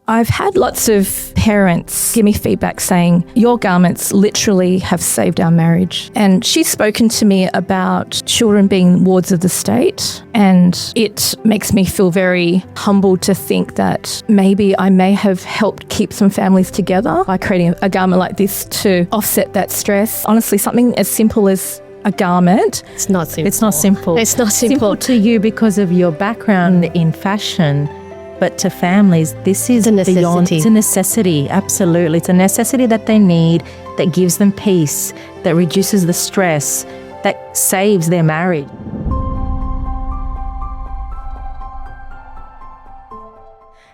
I've had lots of parents give me feedback saying, your garments literally have saved our marriage. And she's spoken to me about children being wards of the state. And it makes me feel very humbled to think that maybe I may have helped keep some families together by creating a garment like this to offset that stress. Honestly, something as simple as a garment. It's not simple. It's not simple. It's not simple. Simple to you because of your background in fashion. But to families, this is a necessity. Beyond. It's a necessity, absolutely. It's a necessity that they need, that gives them peace, that reduces the stress, that saves their marriage.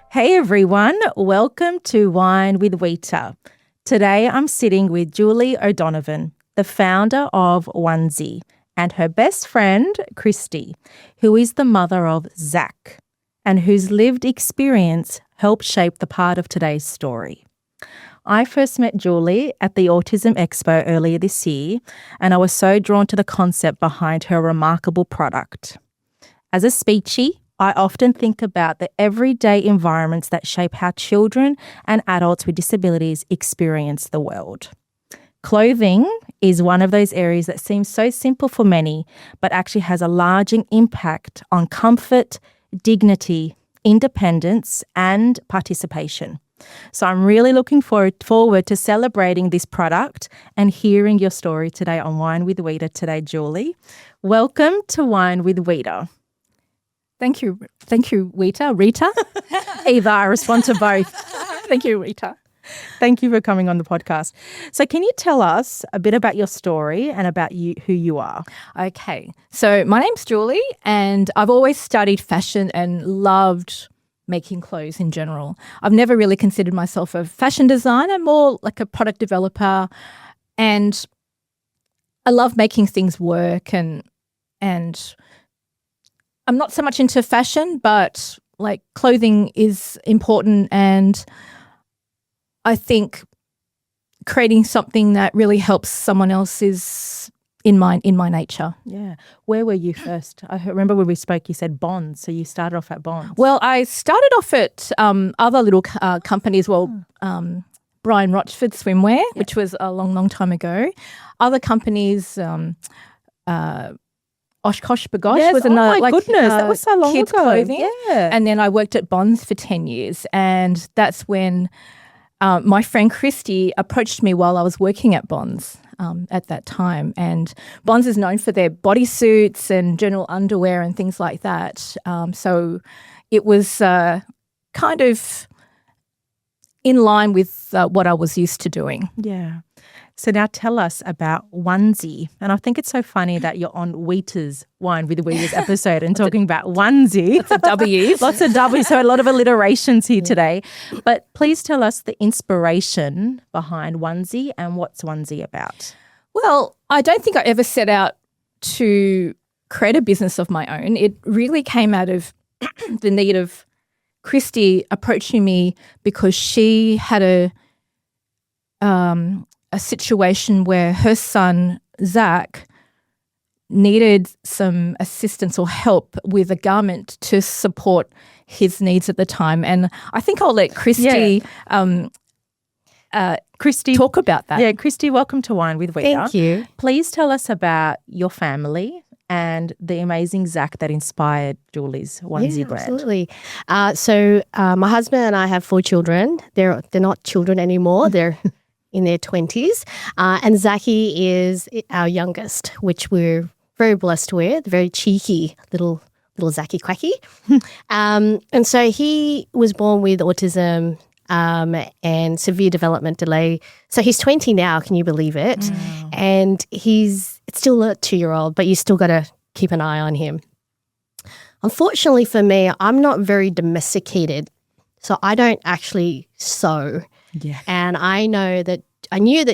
Hey everyone, welcome to Wine with Wheater. Today I'm sitting with Julie O'Donovan, the founder of Wonsie, and her best friend, Christy, who is the mother of Zac, and whose lived experience helped shape the part of today's story. I first met Julie at the Autism Expo earlier this year, and I was so drawn to the concept behind her remarkable product. As a speechie, I often think about the everyday environments that shape how children and adults with disabilities experience the world. Clothing is one of those areas that seems so simple for many, but actually has a large impact on comfort, dignity, independence, and participation. So I'm really looking forward to celebrating this product and hearing your story today on Wine with Wheater today, Julie. Welcome to Wine with Wheater. Thank you, Rita. Either, I respond to both. Thank you, Rita. Thank you for coming on the podcast. So can you tell us a bit about your story and about you, who you are? Okay, so my name's Julie and I've always studied fashion and loved making clothes in general. I've never really considered myself a fashion designer, more like a product developer, and I love making things work and I'm not so much into fashion, but like clothing is important, and I think creating something that really helps someone else is in my nature. Yeah. Where were you first? I remember when we spoke, you said Bonds. So you started off at Bonds. Well, I started off at other little companies. Brian Rochford Swimwear, which was a long, long time ago. Other companies, Oshkosh Bagosh was another. Oh my goodness, that was so long kids ago. Clothing. Yeah. And then I worked at Bonds for 10 years, and that's when my friend Christy approached me while I was working at Bonds at that time. And Bonds is known for their bodysuits and general underwear and things like that. So it was kind of in line with what I was used to doing. Yeah. So now tell us about Wonsie. And I think it's so funny that you're on Wheater's Wine with Wheater's episode and talking about Wonsie. Lots of W's. Lots of W's. So a lot of alliterations here today. But please tell us the inspiration behind Wonsie and what's Wonsie about. Well, I don't think I ever set out to create a business of my own. It really came out of the need of Christy approaching me because she had a situation where her son, Zac, needed some assistance or help with a garment to support his needs at the time. And I think I'll let Christy talk about that. Yeah, Christy, welcome to Wine with Wheater. Thank you. Please tell us about your family and the amazing Zac that inspired Julie's Wonsie brand. Absolutely. So my husband and I have 4 children. They're not children anymore. They're in their 20s. And Zachy is our youngest, which we're very blessed with, very cheeky little Zachy quacky. And so he was born with autism and severe development delay. So he's 20 now, can you believe it? Mm. And it's still a 2-year-old, but you still got to keep an eye on him. Unfortunately for me, I'm not very domesticated, so I don't actually sew. Yeah. And I knew that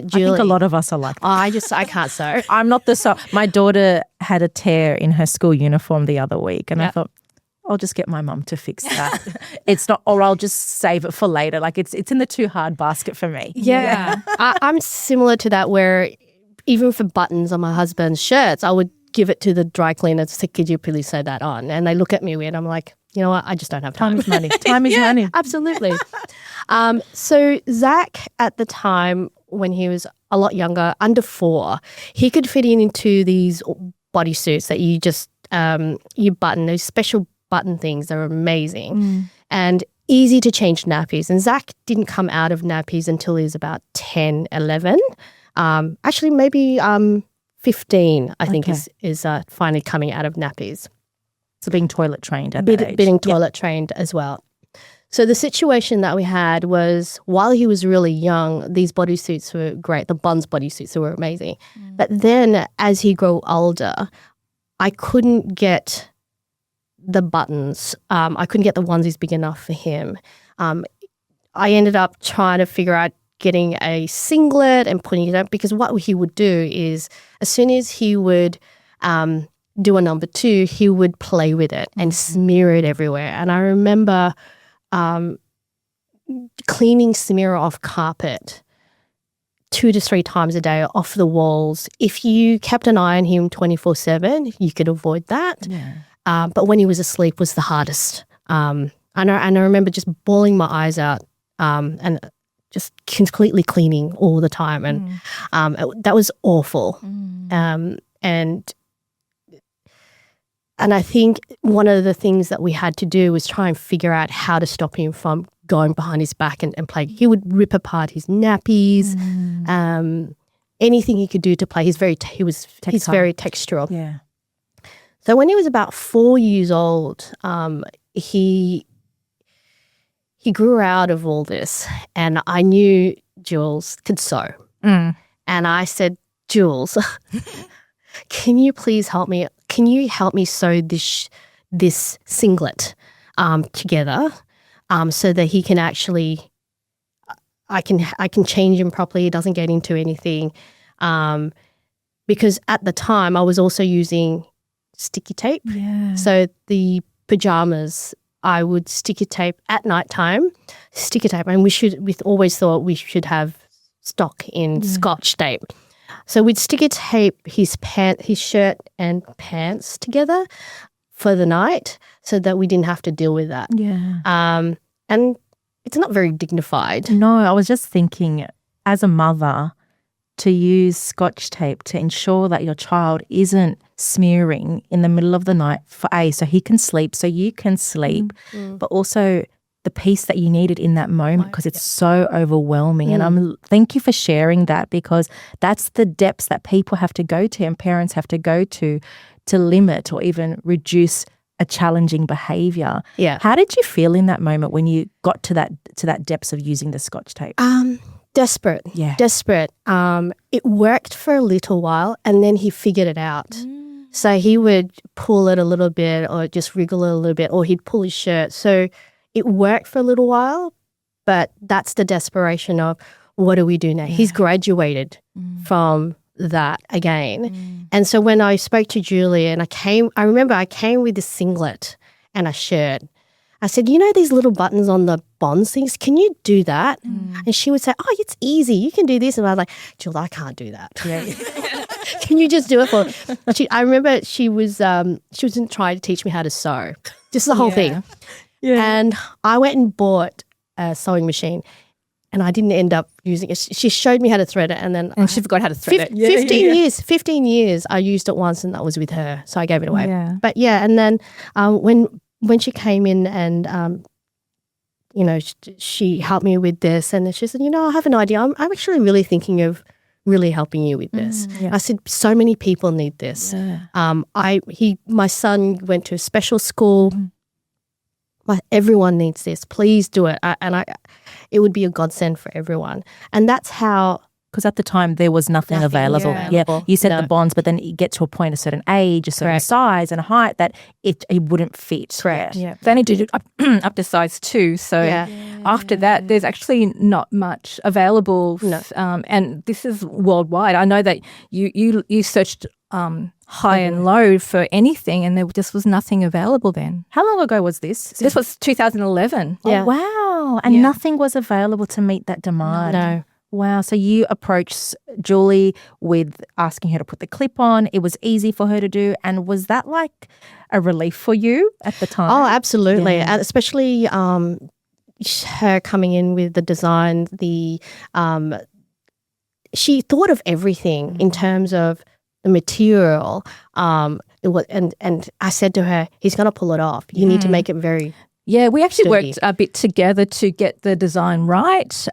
Julie. I think a lot of us are like that. I can't sew. I'm not the sew. My daughter had a tear in her school uniform the other week, and I thought, I'll just get my mum to fix that. It's not, or I'll just save it for later. Like it's in the too hard basket for me. Yeah. I'm similar to that, where even for buttons on my husband's shirts, I would give it to the dry cleaner to say, could you please sew that on? And they look at me weird. I'm like, you know what? I just don't have time. Time is money. Time is money. Absolutely. So Zac at the time when he was a lot younger, under 4, he could fit into these bodysuits that you just you button, those special button things. They're amazing and easy to change nappies. And Zac didn't come out of nappies until he was about 10, 11. Actually, maybe 15, I think, is finally coming out of nappies. So being toilet trained at that age. Being toilet trained as well. So the situation that we had was while he was really young, these bodysuits were great. The Bonds bodysuits were amazing. But then as he grew older, I couldn't get the buttons. I couldn't get the onesies big enough for him. I ended up trying to figure out getting a singlet and putting it up because what he would do is as soon as he would do a number 2, he would play with it and smear it everywhere. And I remember cleaning smear off carpet 2 to 3 times a day off the walls. If you kept an eye on him 24/7, you could avoid that. Yeah. But when he was asleep was the hardest. And I remember just bawling my eyes out and just completely cleaning all the time. And that was awful. And I think one of the things that we had to do was try and figure out how to stop him from going behind his back and play. He would rip apart his nappies, anything he could do to play. He's very textural. Yeah. So when he was about 4 years old, he grew out of all this, and I knew Jules could sew. And I said, Jules, can you please help me? Can you help me sew this singlet together so that he can actually, I can change him properly. He doesn't get into anything. Because at the time I was also using sticky tape. Yeah. So the pajamas, I would sticky tape at nighttime, and we always thought we should have stock in Scotch tape. So we'd sticky tape his shirt and pants together for the night so that we didn't have to deal with that. Yeah. And it's not very dignified. No, I was just thinking as a mother to use Scotch tape to ensure that your child isn't smearing in the middle of the night so he can sleep, so you can sleep, but also the peace that you needed in that moment because it's so overwhelming. And thank you for sharing that because that's the depths that people have to go to and parents have to go to limit or even reduce a challenging behaviour. Yeah. How did you feel in that moment when you got to that depths of using the Scotch tape? Desperate. Yeah. Desperate. It worked for a little while and then he figured it out. So he would pull it a little bit or just wriggle it a little bit or he'd pull his shirt. So it worked for a little while, but that's the desperation of what do we do now? Yeah. He's graduated from that again. And so when I spoke to Julie and I remember I came with a singlet and a shirt. I said, you know these little buttons on the Bonds things, can you do that? And she would say, oh, it's easy. You can do this. And I was like, Julie, I can't do that. Yeah. Can you just do it for me? I remember she was trying to teach me how to sew. Just the whole thing. Yeah. And I went and bought a sewing machine and I didn't end up using it. She showed me how to thread it and she forgot how to thread it. 15 years I used it once and that was with her. So I gave it away. Yeah. But yeah, and then when she came in and, she helped me with this and then she said, I have an idea. I'm actually really thinking of really helping you with this. I said, so many people need this. Yeah. My son went to a special school. Everyone needs this. Please do it. It would be a godsend for everyone. And that's how... Because at the time, there was nothing available. Yeah, you said the Bonds, but then you get to a point, a certain age, a certain size and a height that it wouldn't fit. Correct. Yeah. They only did it up to size 2. So after that, there's actually not much available. No. And this is worldwide. I know that you searched high and low for anything and there just was nothing available then. How long ago was this? This was 2011. Yeah. Oh, wow. And nothing was available to meet that demand. No. Wow. So you approached Julie with asking her to put the clip on. It was easy for her to do. And was that like a relief for you at the time? Oh, absolutely. Yeah. And especially her coming in with the design, she thought of everything in terms of the material. It was, and I said to her, he's going to pull it off. You need to make it very Yeah, we actually sturdy. worked a bit together to get the design right.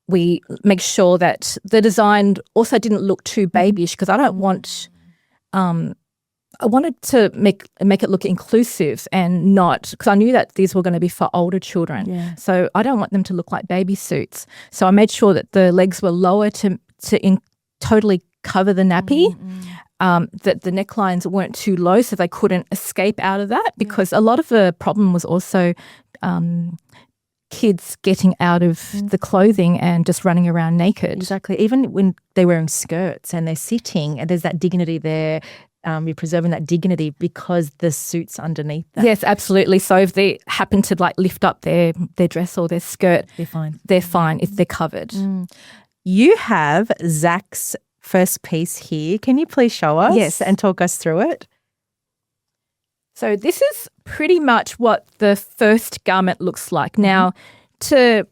We make sure that the design also didn't look too babyish because I don't want I wanted to make it look inclusive and not because I knew that these were going to be for older children. Yeah. So I don't want them to look like baby suits. So I made sure that the legs were lower to totally cover the nappy. That the necklines weren't too low so they couldn't escape out of that because a lot of the problem was also kids getting out of the clothing and just running around naked. Exactly. Even when they're wearing skirts and they're sitting and there's that dignity there, you're preserving that dignity because the suit's underneath that. Yes, absolutely. So if they happen to like lift up their dress or their skirt, They're fine. they're fine if they're covered. You have Zac's first piece here. Can you please show us Yes. and talk us through it? So this is pretty much what the first garment looks like. Now, to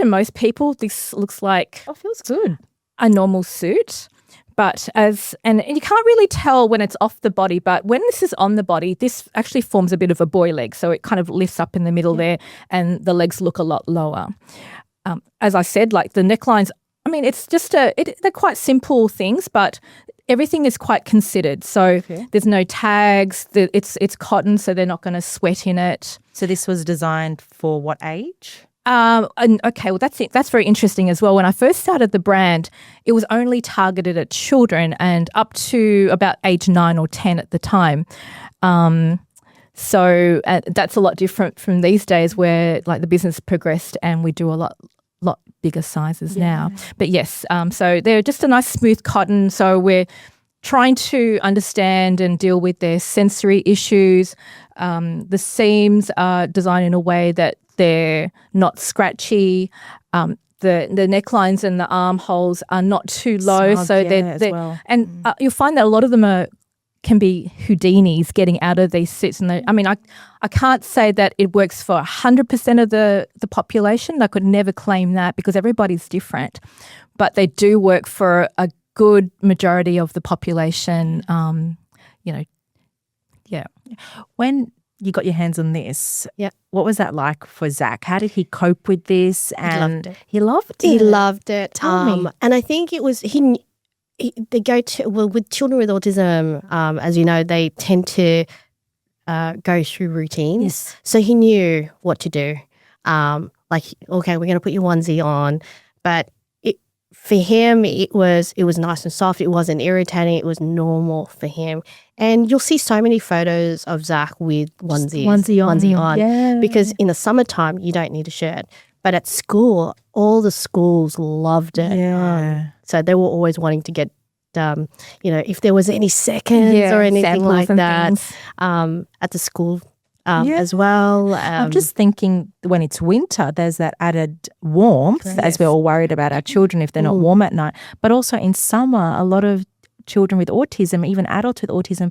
most people, this looks like Oh, feels good. a normal suit. But and you can't really tell when it's off the body, but when this is on the body, this actually forms a bit of a boy leg. So it kind of lifts up in the middle there and the legs look a lot lower. As I said, like the necklines, I mean, it's just they're quite simple things, but everything is quite considered. So there's no tags. It's cotton, so they're not going to sweat in it. So this was designed for what age? And okay, well that's very interesting as well. When I first started the brand, it was only targeted at children and up to about age 9 or 10 at the time. So that's a lot different from these days where like the business progressed and we do a lot bigger sizes now. But yes, so they're just a nice smooth cotton. So we're trying to understand and deal with their sensory issues. The seams are designed in a way that they're not scratchy. The necklines and the armholes are not too low, Snug, so as well. and you'll find that a lot of them can be Houdinis getting out of these suits. And I can't say that it works for 100% of the population. I could never claim that because everybody's different, but they do work for a good majority of the population. When you got your hands on this, Yeah. what was that like for Zac? How did he cope with this? And loved it. He loved it. He loved it. Tell me. And I think it was they go to with children with autism. As you know, they tend to go through routines. Yes. So he knew what to do. Like, okay, we're going to put your onesie on, but for him, it was nice and soft. It wasn't irritating. It was normal for him. And you'll see so many photos of Zac with onesie on. Yeah. Because in the summertime, you don't need a shirt. But at school, all the schools loved it. Yeah. So they were always wanting to get, if there was any seconds or anything samples like and that things. at the school as well. I'm just thinking when it's winter, there's that added warmth as we're all worried about our children if they're not warm at night. But also in summer, a lot of children with autism, even adults with autism,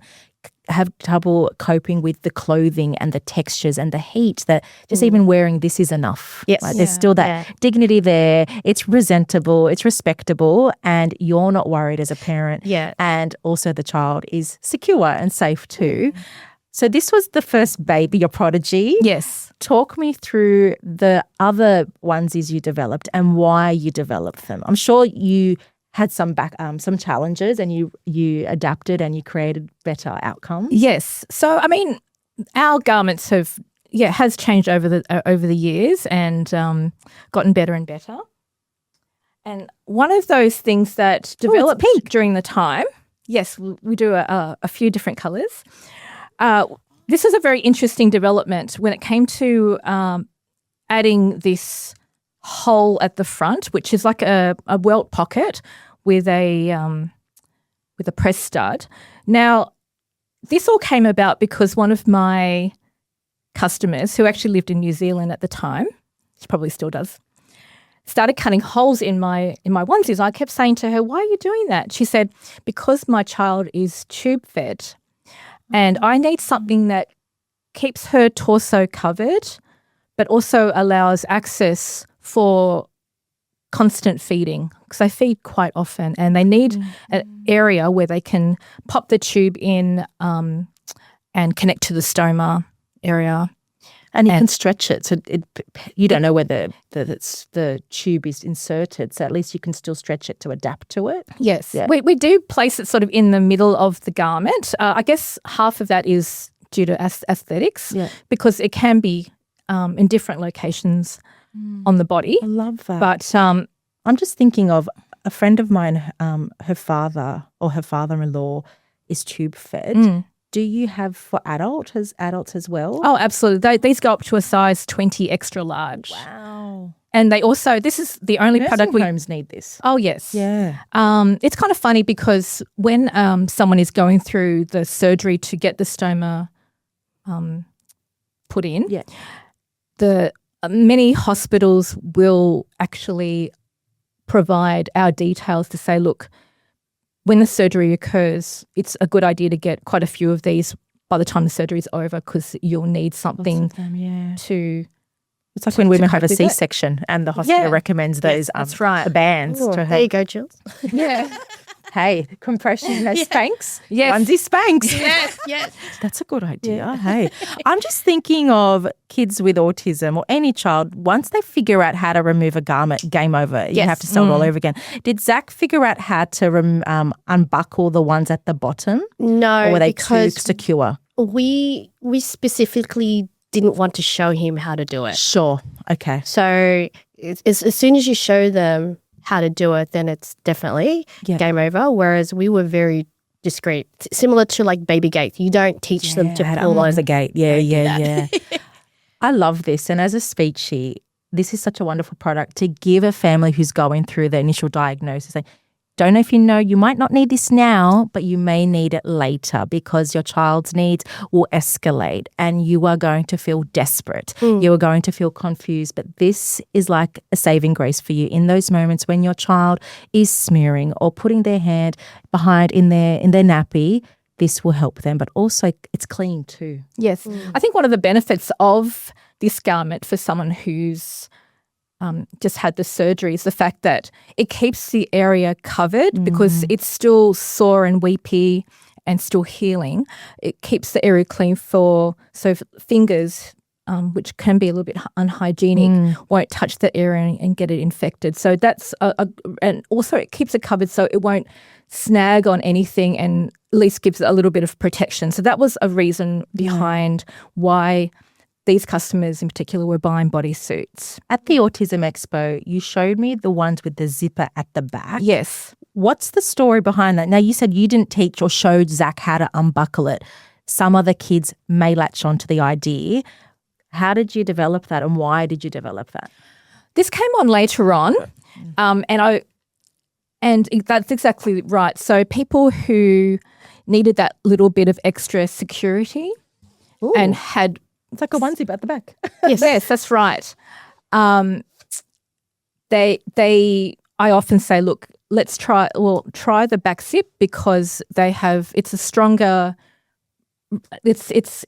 have trouble coping with the clothing and the textures and the heat that just even wearing this is enough. Yes. Right? There's still that dignity there. It's presentable, it's respectable, and you're not worried as a parent. Yeah. And also the child is secure and safe too. So this was the first baby, your prodigy. Yes. Talk me through the other onesies you developed and why you developed them. I'm sure you had some challenges and you adapted and you created better outcomes. Yes. So our garments has changed over the years and gotten better and better. And one of those things that developed during the time, yes, we do a few different colours. This is a very interesting development when it came to adding this hole at the front, which is like a welt pocket with a press stud. Now, this all came about because one of my customers, who actually lived in New Zealand at the time, she probably still does, started cutting holes in my onesies. I kept saying to her, "Why are you doing that?" She said, "Because my child is tube fed. And I need something that keeps her torso covered, but also allows access for constant feeding because they feed quite often and they need an area where they can pop the tube in and connect to the stoma area. And you can stretch it. So you don't know where the tube is inserted. So at least you can still stretch it to adapt to it. Yes. Yeah. We do place it sort of in the middle of the garment. I guess half of that is due to aesthetics because it can be in different locations on the body. I love that. But I'm just thinking of a friend of mine, her father or her father-in-law is tube fed. Do you have for adults as well? Oh, absolutely. These go up to a size 20 extra large. Wow. And they also, this is the only product homes need this. Oh, yes. Yeah. It's kind of funny because when someone is going through the surgery to get the stoma put in, the many hospitals will actually provide our details to say, look, when the surgery occurs, it's a good idea to get quite a few of these by the time the surgery is over because you'll need something to. It's like when women have a C-section and the hospital recommends those that's right. the bands. There you go, Jules. Yeah. Hey, compression, Spanx. Yes. Onesie Spanx. Yes. That's a good idea. Hey, I'm just thinking of kids with autism or any child. Once they figure out how to remove a garment, game over. You have to start all over again. Did Zac figure out how to unbuckle the ones at the bottom? No, or were they because too secure? we specifically didn't want to show him how to do it. Sure. Okay. So as soon as you show them how to do it, then it's definitely game over. Whereas we were very discreet, similar to like baby gate. You don't teach them to pull on the gate. Yeah. I love this. And as a speechie, this is such a wonderful product to give a family who's going through the initial diagnosis. Like, don't know if you know, you might not need this now, but you may need it later because your child's needs will escalate and you are going to feel desperate. You are going to feel confused. But this is like a saving grace for you in those moments when your child is smearing or putting their hand behind in their nappy. This will help them, but also it's clean too. Yes. I think one of the benefits of this garment for someone who's just had the surgery is the fact that it keeps the area covered because it's still sore and weepy and still healing. It keeps the area clean fingers, which can be a little bit unhygienic, won't touch the area and get it infected. So that's and also it keeps it covered so it won't snag on anything and at least gives it a little bit of protection. So that was a reason behind why these customers in particular were buying bodysuits. At the Autism Expo, you showed me the ones with the zipper at the back. Yes. What's the story behind that? Now, you said you didn't teach or show Zac how to unbuckle it. Some other kids may latch on to the idea. How did you develop that and why did you develop that? This came on later on and that's exactly right. So people who needed that little bit of extra security and had... It's like a onesie but at the back. Yes, that's right. I often say, look, let's try the back zip because it's a stronger, it's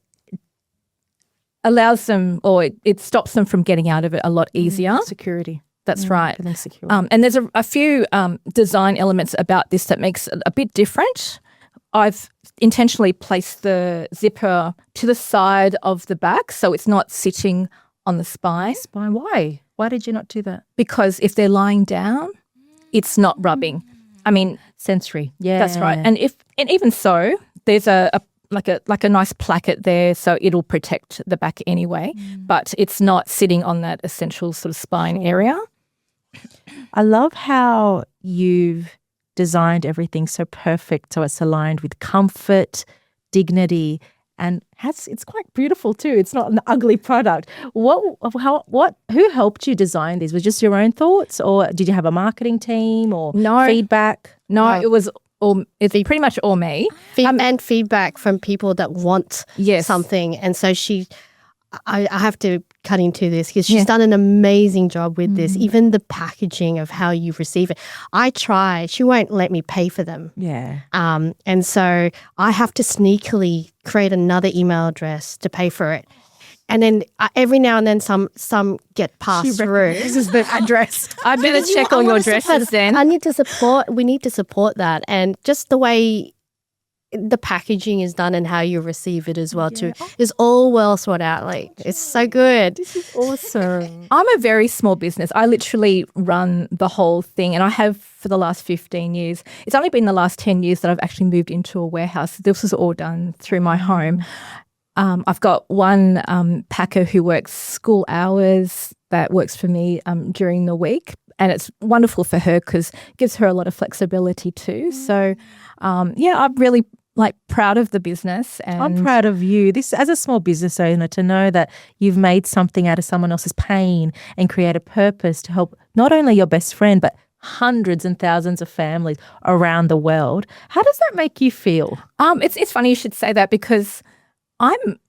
allows them or it stops them from getting out of it a lot easier. Security. That's right. Feeling secure. And there's a few design elements about this that makes it a bit different. I've intentionally placed the zipper to the side of the back so it's not sitting on the spine. Why? Why did you not do that? Because if they're lying down, it's not rubbing. I mean, sensory. Yeah, that's right. And even so, there's a nice placket there, so it'll protect the back anyway. But it's not sitting on that essential sort of spine area. I love how you've designed everything so perfect, so it's aligned with comfort, dignity, and it's quite beautiful too. It's not an ugly product. Who helped you design these? Was it just your own thoughts, or did you have a marketing team or feedback? No, it's pretty much all me. And feedback from people that want something. And so I have to cut into this because she's done an amazing job with this, even the packaging of how you receive it. I try. She won't let me pay for them. Yeah. And so I have to sneakily create another email address to pay for it. and then every now and then some get passed through. This is the address. I better check all your dresses then. We need to support that, and just the way the packaging is done and how you receive it as well too is all well thought out. Like, it's so good. This is awesome. I'm a very small business. I literally run the whole thing, and I have for the last 15 years. It's only been the last 10 years that I've actually moved into a warehouse. This was all done through my home. I've got one packer who works school hours that works for me during the week, and it's wonderful for her because it gives her a lot of flexibility too. So, I'm really proud of the business. And I'm proud of you. This, as a small business owner, to know that you've made something out of someone else's pain and create a purpose to help not only your best friend, but hundreds and thousands of families around the world. How does that make you feel? It's funny you should say that because I'm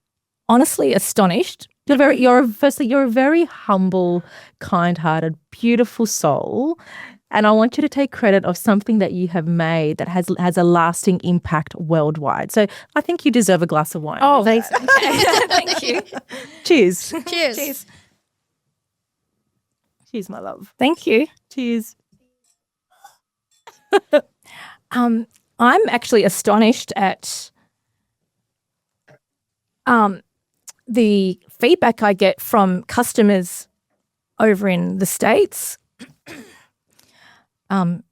honestly astonished. You're a very humble, kind-hearted, beautiful soul. And I want you to take credit of something that you have made that has a lasting impact worldwide. So I think you deserve a glass of wine. Oh, thanks. Thank you. Cheers. Cheers. Cheers. Cheers, my love. Thank you. Cheers. I'm actually astonished at the feedback I get from customers over in the States.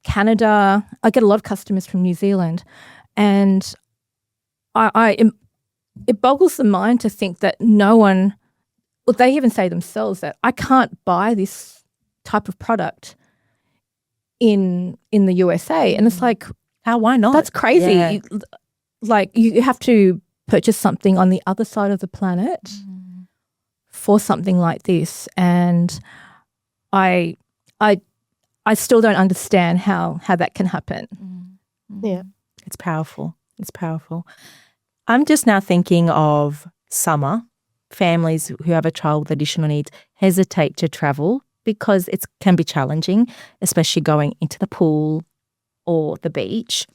Canada. I get a lot of customers from New Zealand, and it boggles the mind to think that no one, well, they even say themselves that I can't buy this type of product in the USA, and it's like, how? Why not? that's crazy. Yeah. You have to purchase something on the other side of the planet for something like this, and I still don't understand how that can happen. Yeah. It's powerful. It's powerful. I'm just now thinking of summer. Families who have a child with additional needs hesitate to travel because it can be challenging, especially going into the pool or the beach.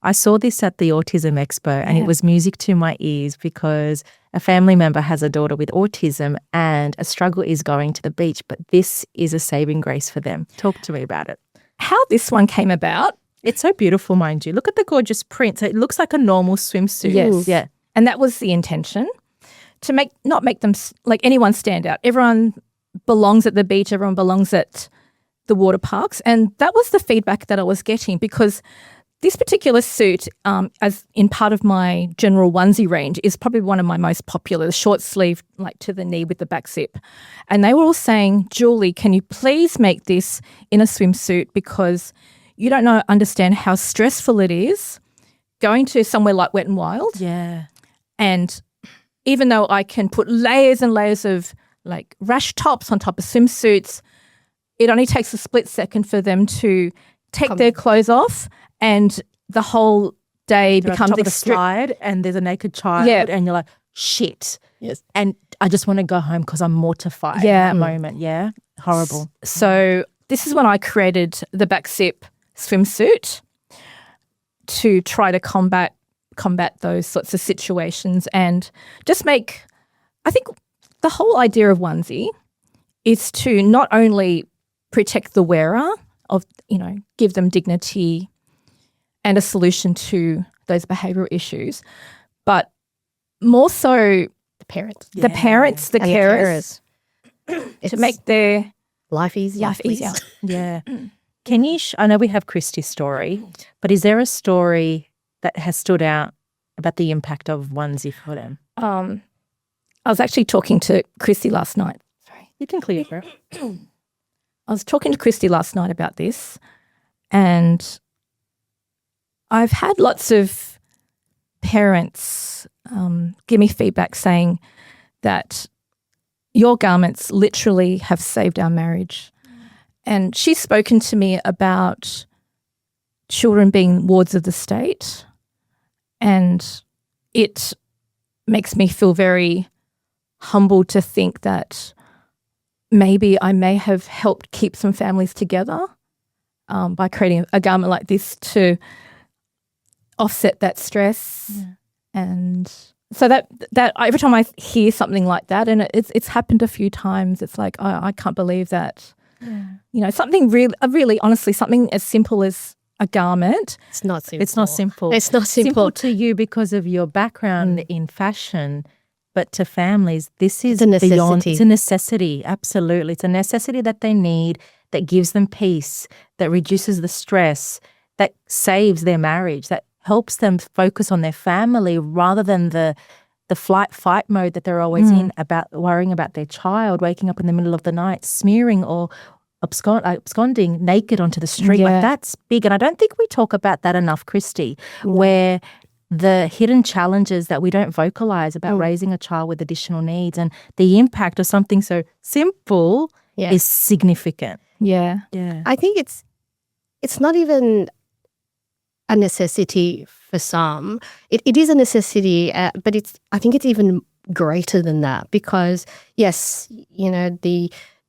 I saw this at the Autism Expo and it was music to my ears because a family member has a daughter with autism and a struggle is going to the beach, but this is a saving grace for them. Talk to me about it. How this one came about. It's so beautiful, mind you. Look at the gorgeous print. So it looks like a normal swimsuit. Yes. Yeah. And that was the intention, to not make them like anyone stand out. Everyone belongs at the beach. Everyone belongs at the water parks. And that was the feedback that I was getting because this particular suit, as in part of my general onesie range, is probably one of my most popular, the short sleeve, like to the knee with the back zip. And they were all saying, Julie, can you please make this in a swimsuit because you don't understand how stressful it is going to somewhere like Wet n Wild. Yeah. And even though I can put layers and layers of like rash tops on top of swimsuits, it only takes a split second for them to take their clothes off and the whole day becomes a slide and there's a naked child and you're like, shit. Yes. And I just want to go home because I'm mortified in that moment. Yeah. Horrible. So this is when I created the back zip swimsuit to try to combat those sorts of situations and just make, I think the whole idea of onesie is to not only protect the wearer of, give them dignity and a solution to those behavioural issues, but more so The parents. the parents, the And the carers, carers. to make their Life easier. life easier. Yeah. Can you, I know we have Christy's story, but is there a story that has stood out about the impact of onesie for them? I was actually talking to Christy last night. Sorry. You can clear your throat. I was talking to Christy last night about this, and I've had lots of parents give me feedback saying that your garments literally have saved our marriage. And she's spoken to me about children being wards of the state, and it makes me feel very humbled to think that maybe I may have helped keep some families together by creating a garment like this to offset that stress. Yeah. And So that every time I hear something like that, and it's happened a few times, it's like I can't believe that. Yeah. Something really honestly, something as simple as a garment. It's not simple. It's not simple. It's not simple. Simple to you because of your background in fashion, but to families, this is a necessity. beyond. It's a necessity, absolutely. It's a necessity that they need, that gives them peace, that reduces the stress, that saves their marriage, that helps them focus on their family rather than the fight mode that they're always in, about worrying about their child, waking up in the middle of the night, smearing or absconding naked onto the street. Yeah. Like, that's big. And I don't think we talk about that enough, Christy, where the hidden challenges that we don't vocalize about raising a child with additional needs and the impact of something so simple is significant. Yeah. Yeah. I think it's not even a necessity for some. It is a necessity, but I think it's even greater than that, because yes,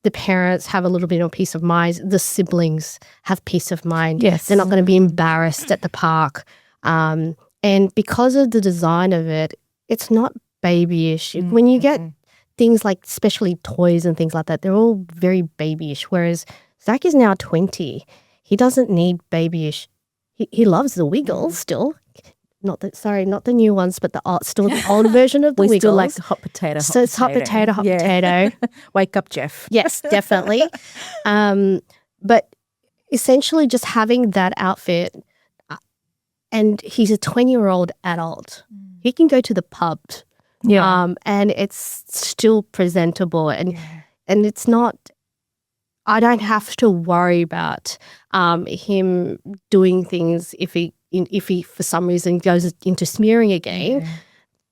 the parents have a little bit of peace of mind. The siblings have peace of mind. Yes. They're not going to be embarrassed at the park. And because of the design of it, it's not babyish. When you get things like, especially toys and things like that, they're all very babyish. Whereas Zac is now 20. He doesn't need babyish. He loves the Wiggles still. Not the new ones, but still the old version of the Wiggles. We still like the hot potato. So it's hot potato. Wake up, Jeff. Yes, definitely. But essentially just having that outfit, and he's a 20-year-old adult. He can go to the pub, and it's still presentable, and it's not. I don't have to worry about him doing things if he for some reason goes into smearing again. Yeah.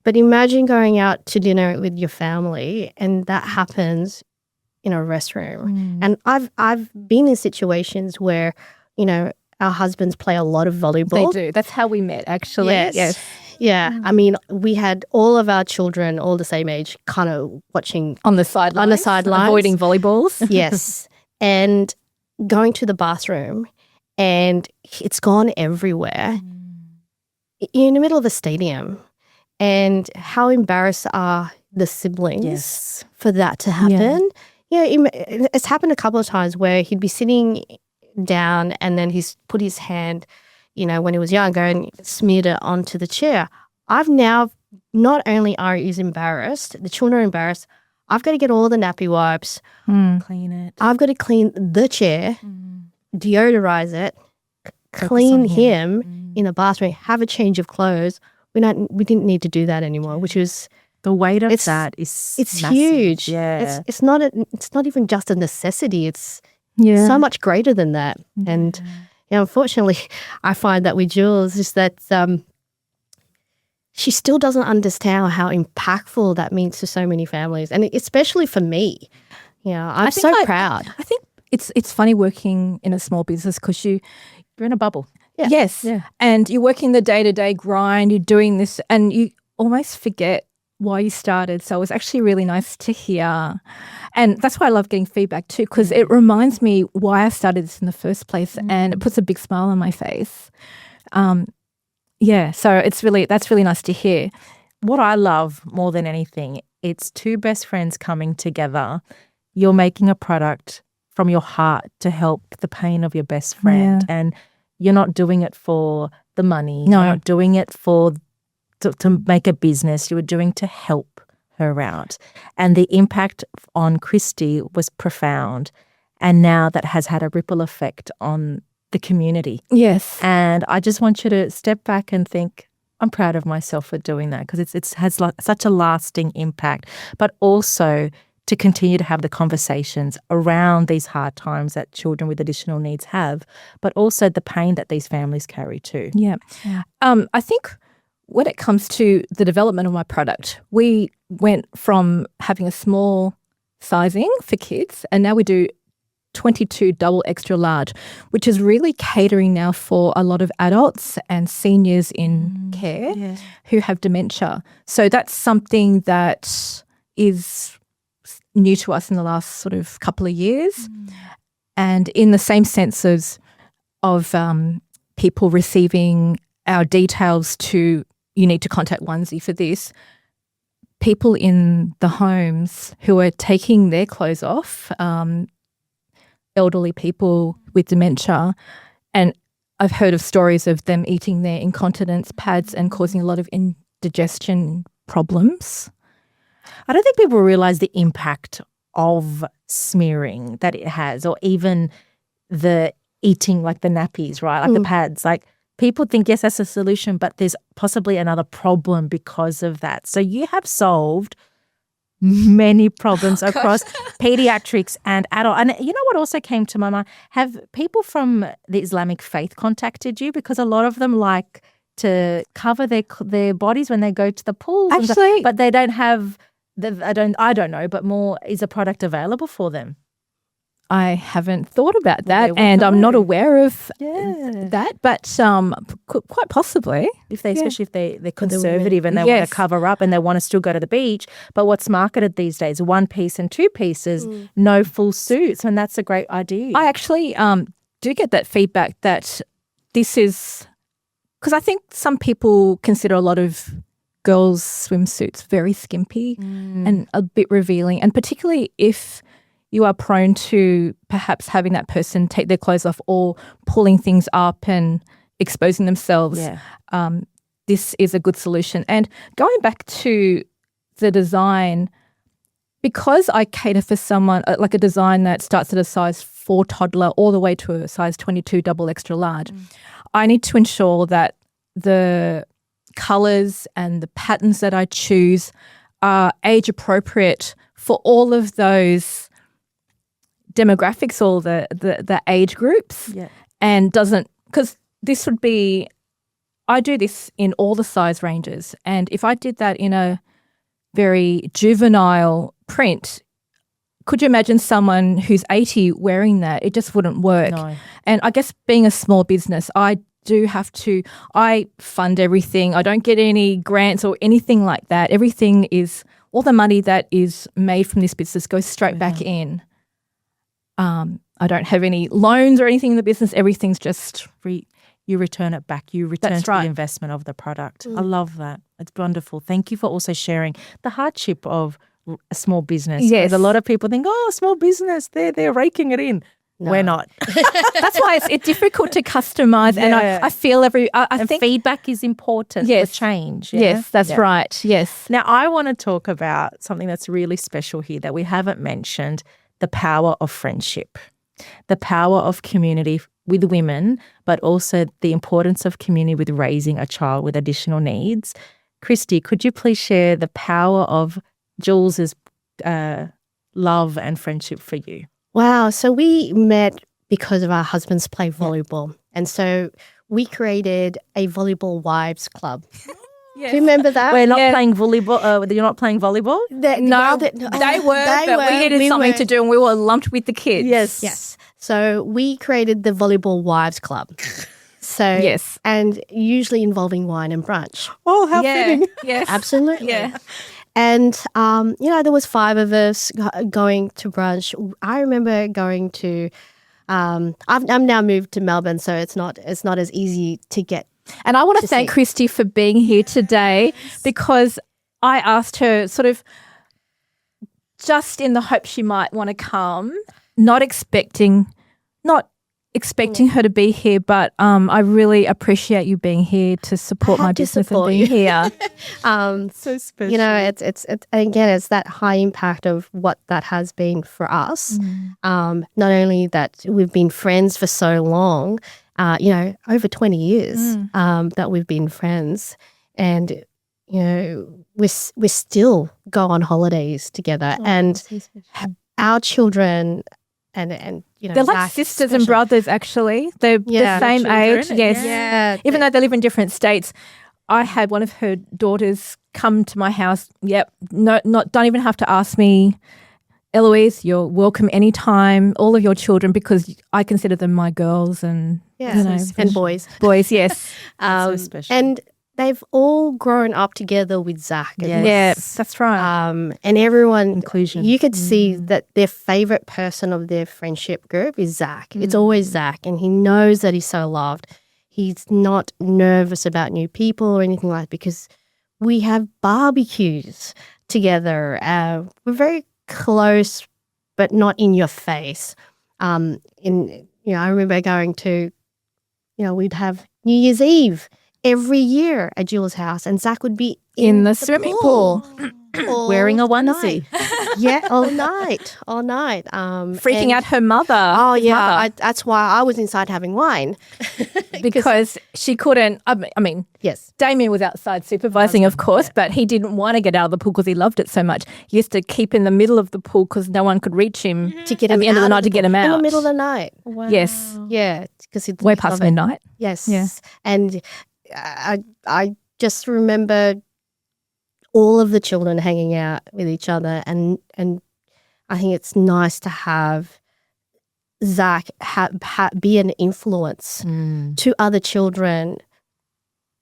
But imagine going out to dinner with your family and that happens in a restroom. And I've been in situations where, our husbands play a lot of volleyball. They do. That's how we met, actually. Yes. Yeah. I mean, we had all of our children, all the same age, kind of watching on the sidelines, avoiding volleyballs. Yes. And going to the bathroom, and it's gone everywhere in the middle of a stadium. And how embarrassed are the siblings for that to happen? Yeah, it's happened a couple of times where he'd be sitting down and then he's put his hand, when he was younger, and smeared it onto the chair. I've now, not only are he's embarrassed, the children are embarrassed, I've got to get all the nappy wipes. Clean it. I've got to clean the chair, deodorize it, clean him in the bathroom, have a change of clothes. We didn't need to do that anymore, which was the weight of that is it's massive. huge. Yeah, it's not even just a necessity. It's so much greater than that. And unfortunately, I find that with Jules is that she still doesn't understand how impactful that means to so many families, and especially for me. I'm so proud. I think it's funny working in a small business because you're in a bubble. Yeah. Yes. Yeah. And you're working the day-to-day grind, you're doing this, and you almost forget why you started. So it was actually really nice to hear. And that's why I love getting feedback too, because it reminds me why I started this in the first place, and it puts a big smile on my face. So that's really nice to hear. What I love more than anything, it's two best friends coming together. You're making a product from your heart to help the pain of your best friend. Yeah. And you're not doing it for the money. No. You're not doing it to make a business. You were doing to help her out. And the impact on Christy was profound. And now that has had a ripple effect on the community. Yes. And I just want you to step back and think, I'm proud of myself for doing that, because it has such a lasting impact, but also to continue to have the conversations around these hard times that children with additional needs have, but also the pain that these families carry too. Yeah. I think when it comes to the development of my product, we went from having a small sizing for kids, and now we do 22 double extra large, which is really catering now for a lot of adults and seniors in care who have dementia. So that's something that is new to us in the last sort of couple of years. And in the same sense of people receiving our details to you need to contact Onesie for this. People in the homes who are taking their clothes off, elderly people with dementia, and I've heard of stories of them eating their incontinence pads and causing a lot of indigestion problems. I don't think people realize the impact of smearing that it has, or even the eating, like the nappies, right? Like the pads. Like people think, yes, that's a solution, but there's possibly another problem because of that. So you have solved many problems across pediatrics and adult. And you know what also came to my mind? Have people from the Islamic faith contacted you? Because a lot of them like to cover their bodies when they go to the pools. Actually, but they don't have, I don't know, but more, is a product available for them? I haven't thought about that, Well, and I'm not no. aware of Yeah. that, but quite possibly. Especially if they're conservative and they want Yes. to cover up and they want to still go to the beach. But what's marketed these days, one piece and two pieces, no full suits. And that's a great idea. I actually do get that feedback that this is because I think some people consider a lot of girls' swimsuits very skimpy and a bit revealing, and particularly if you are prone to perhaps having that person take their clothes off or pulling things up and exposing themselves. Yeah. This is a good solution. And going back to the design, because I cater for someone like a design that starts at a size 4 toddler all the way to a size 22 double extra large, I need to ensure that the colours and the patterns that I choose are age appropriate for all of those demographics or the age groups. Yeah. And doesn't, because this would be, I do this in all the size ranges, and if I did that in a very juvenile print, could you imagine someone who's 80 wearing that? It just wouldn't work. No. And I guess being a small business, I fund everything. I don't get any grants or anything like that. Everything is, all the money that is made from this business goes straight back in. I don't have any loans or anything in the business. Everything's just You return it back. You return That's to right. the investment of the product. I love that. It's wonderful. Thank you for also sharing the hardship of a small business. Yes. 'Cause a lot of people think, oh, small business, they're raking it in. No. We're not. that's why it's difficult to customize. And Yeah. I feel I And think feedback is important Yes. for change. Yeah? yes, that's Yeah. right. Yes. Now, I want to talk about something that's really special here that we haven't mentioned, the power of friendship, the power of community with women, but also the importance of community with raising a child with additional needs. Christy, could you please share the power of Jules's love and friendship for you? Wow. So we met because of our husbands play volleyball. And so we created a volleyball wives club. Yes. Do you remember that? We're not playing volleyball. You're not playing volleyball? No, they were, but we needed something to do, and we were lumped with the kids. Yes. So we created the volleyball wives club. So Yes. and usually involving wine and brunch. Oh, how Yeah. fitting. Yes. Absolutely. Yeah. And there was 5 of us going to brunch. I remember going to. I'm now moved to Melbourne, so it's not as easy to get. And I want to thank see. Christy for being here today, because I asked her sort of just in the hope she might want to come, not expecting her to be here, but I really appreciate you being here to support I had my to business support and being here. So special. You know, it's again, it's that high impact of what that has been for us. Not only that we've been friends for so long, over 20 years that we've been friends, and we still go on holidays together, and our children and They're like Zac sisters and especially. brothers, actually. They're Yeah. the same Children, age. Yes. Yeah, Even though they live in different states. I had one of her daughters come to my house. Yep. Don't even have to ask me, Eloise, you're welcome anytime, all of your children, because I consider them my girls and and boys. boys, yes. So special. And they've all grown up together with Zac. Yes. Yes, that's right. And everyone, Inclusion. you could see that their favorite person of their friendship group is Zac. It's always Zac, and he knows that he's so loved. He's not nervous about new people or anything like that because we have barbecues together. We're very close, but not in your face. I remember going to, we'd have New Year's Eve every year at Jules's house, and Zac would be in the swimming pool. Wearing a all onesie. night. all night. Freaking out her mother. Oh, his yeah. mother, That's why I was inside having wine. because she couldn't. I mean, Yes. Damien was outside supervising, of course, but he didn't want to get out of the pool because he loved it so much. He used to keep in the middle of the pool because no one could reach him To get at him the end of the out night to get him out. in the middle of the night. Wow. Yes, Yeah, because it's way past midnight. Yes. Yeah. And I just remember all of the children hanging out with each other, and I think it's nice to have Zac be an influence to other children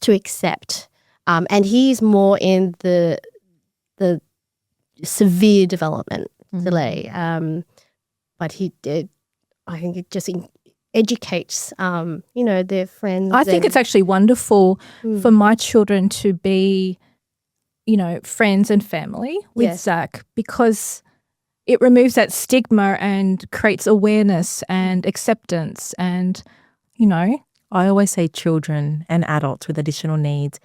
to accept. And he's more in the severe development delay. But he did, I think it just educates, their friends. I think it's actually wonderful Mm. for my children to be, friends and family with Yes. Zac, because it removes that stigma and creates awareness and acceptance. And, I always say children and adults with additional needs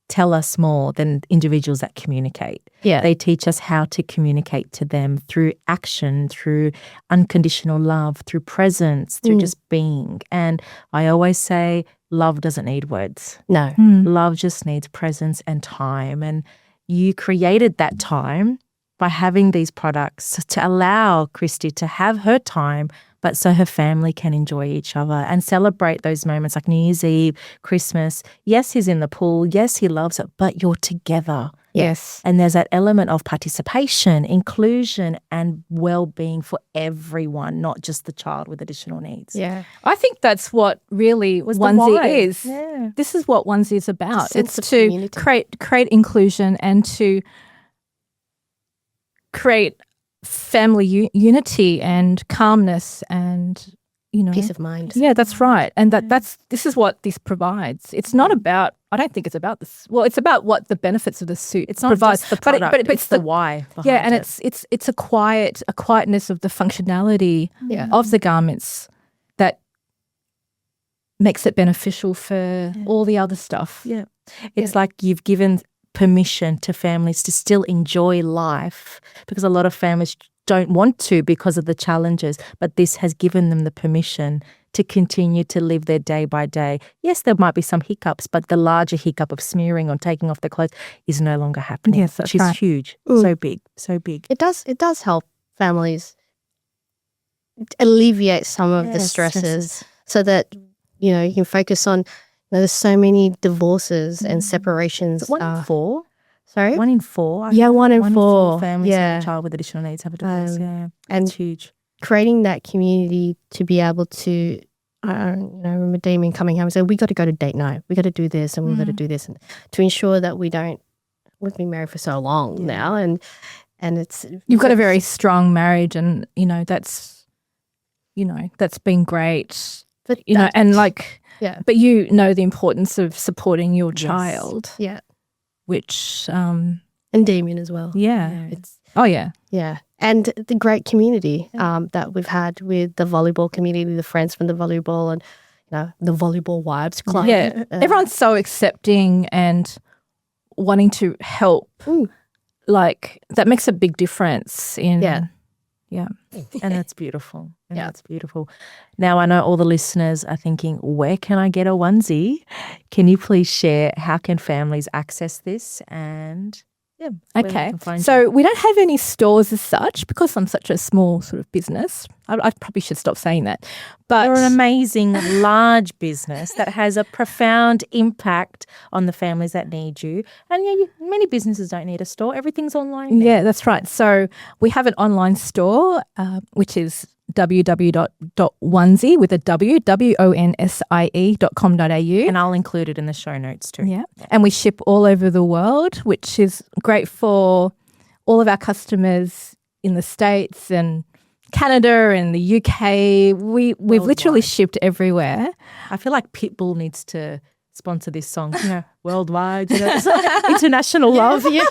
tell us more than individuals that communicate. Yeah. They teach us how to communicate to them through action, through unconditional love, through presence, through just being. And I always say love doesn't need words. No. Love just needs presence and time. And you created that time by having these products to allow Christy to have her time, but so her family can enjoy each other and celebrate those moments like New Year's Eve, Christmas. Yes, he's in the pool. Yes, he loves it, but you're together. yes. And there's that element of participation, inclusion, and well-being for everyone, not just the child with additional needs. Yeah. I think that's what really Was the Wonsie why. is. Yeah. This is what Wonsie is about. sense It's of to community. create inclusion and to create family unity and calmness and, Peace of mind. Yeah, that's right. And this is what this provides. It's not about, I don't think it's about this. Well, it's about what the benefits of the suit It's not provides. just the but product, it's the why behind Yeah, and it. it's a quietness of the functionality Yeah. of the garments that makes it beneficial for all the other stuff. Yeah. It's like you've given permission to families to still enjoy life, because a lot of families don't want to because of the challenges, but this has given them the permission to continue to live their day by day. Yes, there might be some hiccups, but the larger hiccup of smearing or taking off the clothes is no longer happening. Yes, that's Which is right. huge. Mm. So big, so big. It does help families alleviate some of the Yes, stresses so that, you can focus on, there's so many divorces and Is separations. it 1 in 4? Sorry? 1 in 4? Yeah, 1 in 1 4. families Yeah. with a child with additional needs have a divorce. Yeah, And it's huge. creating that community to be able to, I remember Damien coming home and saying, we got to go to date night. We got to do this and we got to do this. And to ensure that we've been married for so long now. And it's. You've got a very strong marriage, and that's been great. But And like, yeah. but the importance of supporting your child, Yeah. which And Damien as well. yeah. It's, Oh yeah. yeah. And the great community that we've had with the volleyball community, the friends from the volleyball and, the Volleyball Wives Club. Yeah. Everyone's so accepting and wanting to help. Mm. Like, that makes a big difference in Yeah. And that's beautiful. And Yeah. that's beautiful. Now, I know all the listeners are thinking, where can I get a onesie? Can you please share how can families access this? And where they Okay. can find So we don't have any stores as such because I'm such a small sort of business. I probably should stop saying that. But you're an amazing large business that has a profound impact on the families that need you. And many businesses don't need a store. Everything's online now. yeah, that's right. So we have an online store, which is www.wonsie with a wonsie.com.au. And I'll include it in the show notes too. Yeah. And we ship all over the world, which is great for all of our customers in the States and Canada and the UK. We've literally Worldwide. shipped everywhere. I feel like Pitbull needs to sponsor this song, worldwide, it's like international love. Yeah.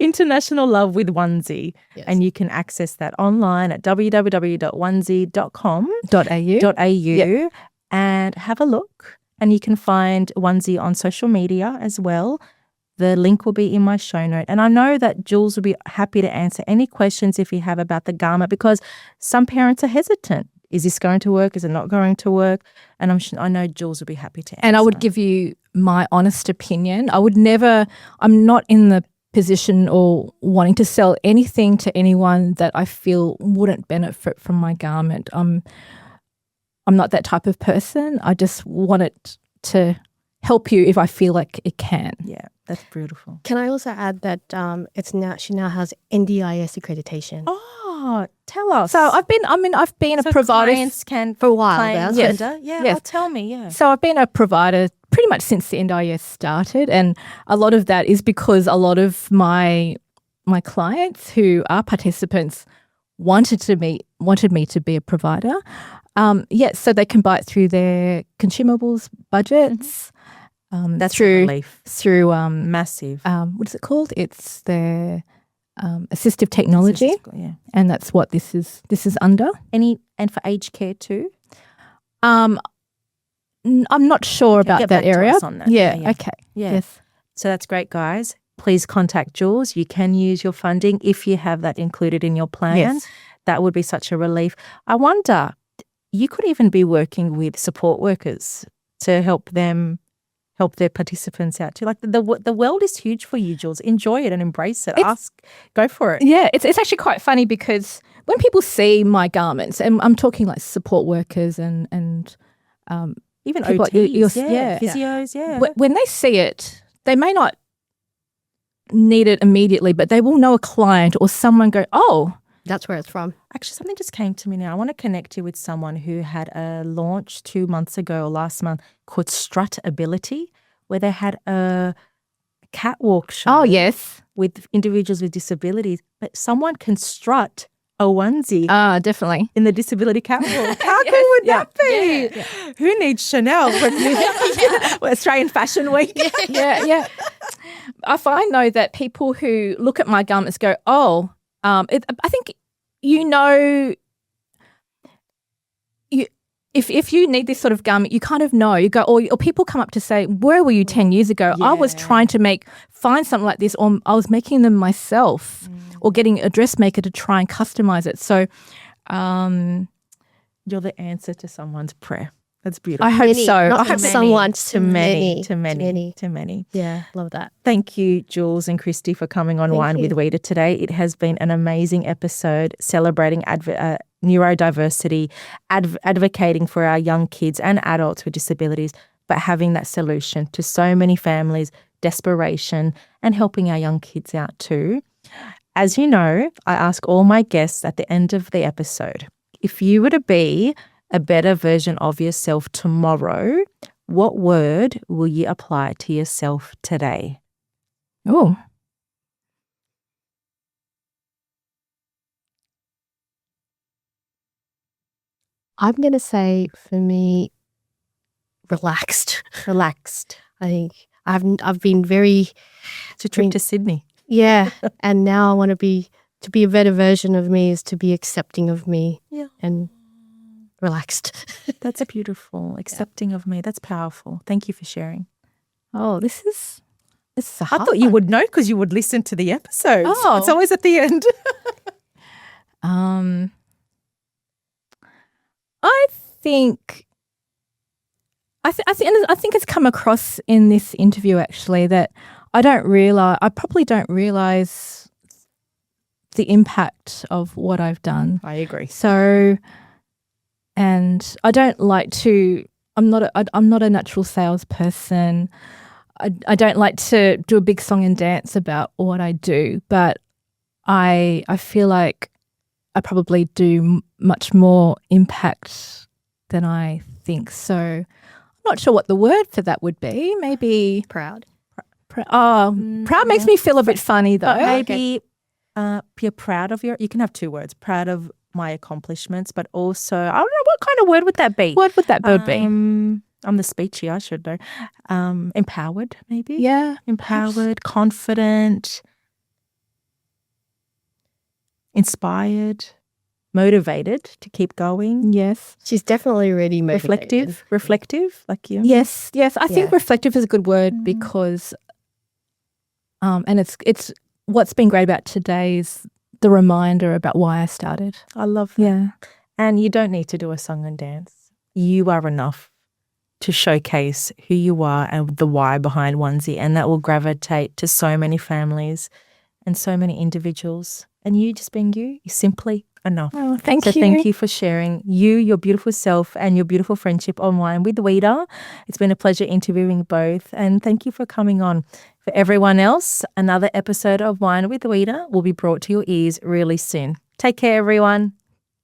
International love with Wonsie. Yes. And you can access that online at www.wonsie.com.au and have a look. And you can find Wonsie on social media as well. The link will be in my show note. And I know that Jules will be happy to answer any questions if you have about the garment, because some parents are hesitant. Is this going to work? Is it not going to work? And I know Jules will be happy to answer. And I would give you my honest opinion. I'm not in the position or wanting to sell anything to anyone that I feel wouldn't benefit from my garment. I'm not that type of person. I just want it to help you if I feel like it can. Yeah, that's beautiful. Can I also add that she now has NDIS accreditation. Oh, tell us. So I've been a provider clients can for a while claim now. Yes. under? Yeah, Yes. oh, tell me, yeah. So I've been a provider pretty much since the NDIS started, and a lot of that is because a lot of my clients who are participants wanted me to be a provider. So they can buy it through their consumables budgets. That's a through relief. Massive. what is it called? It's their assistive technology, Yeah. and that's what this is under. And for aged care too? I'm not sure about get that back to area. us on that. Yeah, Yeah. okay. Yeah. Yes. So that's great, guys. Please contact Jules. You can use your funding if you have that included in your plan. Yes. That would be such a relief. I wonder, you could even be working with support workers to help their participants out too. Like the world is huge for you, Jules. Enjoy it and embrace it. Go for it. Yeah, it's actually quite funny because when people see my garments, and I'm talking like support workers and Even people OTs, yeah. physios, yeah. when they see it, they may not need it immediately, but they will know a client or someone go, oh, That's where it's from. Actually, something just came to me now. I want to connect you with someone who had a launch 2 months ago or last month called Strut Ability, where they had a catwalk show oh yes, with individuals with disabilities, but someone can strut a onesie definitely. in the disability catwalk. How cool would that be? Yeah. Who needs Chanel? Well, Australian Fashion Week. Yeah. I find though that people who look at my garments go, oh, I think if you need this sort of garment, you kind of know. You go, or people come up to say, where were you 10 years ago? I was Yeah. trying to find something like this, or I was making them myself, or getting a dressmaker to try and customize it. So You're the answer to someone's prayer. That's beautiful. I hope Many, so. not I hope to someone, to many. to many. Yeah, love that. Thank you, Jules and Christy, for coming on Wine you. with Weta today. It has been an amazing episode celebrating neurodiversity, advocating for our young kids and adults with disabilities, but having that solution to so many families, desperation, and helping our young kids out too. As you know, I ask all my guests at the end of the episode, if you were to be a better version of yourself tomorrow, what word will you apply to yourself today? Oh, I'm going to say for me, relaxed. Relaxed. I think I've been very, It's a trip to Sydney. yeah, and now I want to be a better version of me is to be accepting of me Yeah. and relaxed. That's beautiful. Accepting of me. That's powerful. Thank you for sharing. this is a I hard thought you one. would know because you would listen to the episodes. Oh. It's always at the end. I think it's come across in this interview actually that I probably don't realize the impact of what I've done. I agree. So, and I don't like to. I'm not a natural salesperson. I don't like to do a big song and dance about what I do, but I feel like I probably do much more impact than I think. So I'm not sure what the word for that would be. Maybe Proud. proud makes me feel a bit funny though. But maybe you're proud of you can have two words, proud of my accomplishments, but also, I don't know, what kind of word would that be? What would that word be? I'm the speechy, I should know. Empowered, maybe? Yeah. Empowered, confident, inspired, motivated to keep going. Yes. She's definitely really motivated. Reflective, like you. Yes. I think Yeah. reflective is a good word because, and it's what's been great about today is the reminder about why I started. I love that. Yeah. And you don't need to do a song and dance. You are enough to showcase who you are and the why behind Wonsie, and that will gravitate to so many families and so many individuals. And you just being you, you're simply enough. Oh, thank So you. thank you for sharing your beautiful self and your beautiful friendship on Wine with Weta. It's been a pleasure interviewing both, and thank you for coming on. For everyone else, another episode of Wine with Weta will be brought to your ears really soon. Take care, everyone.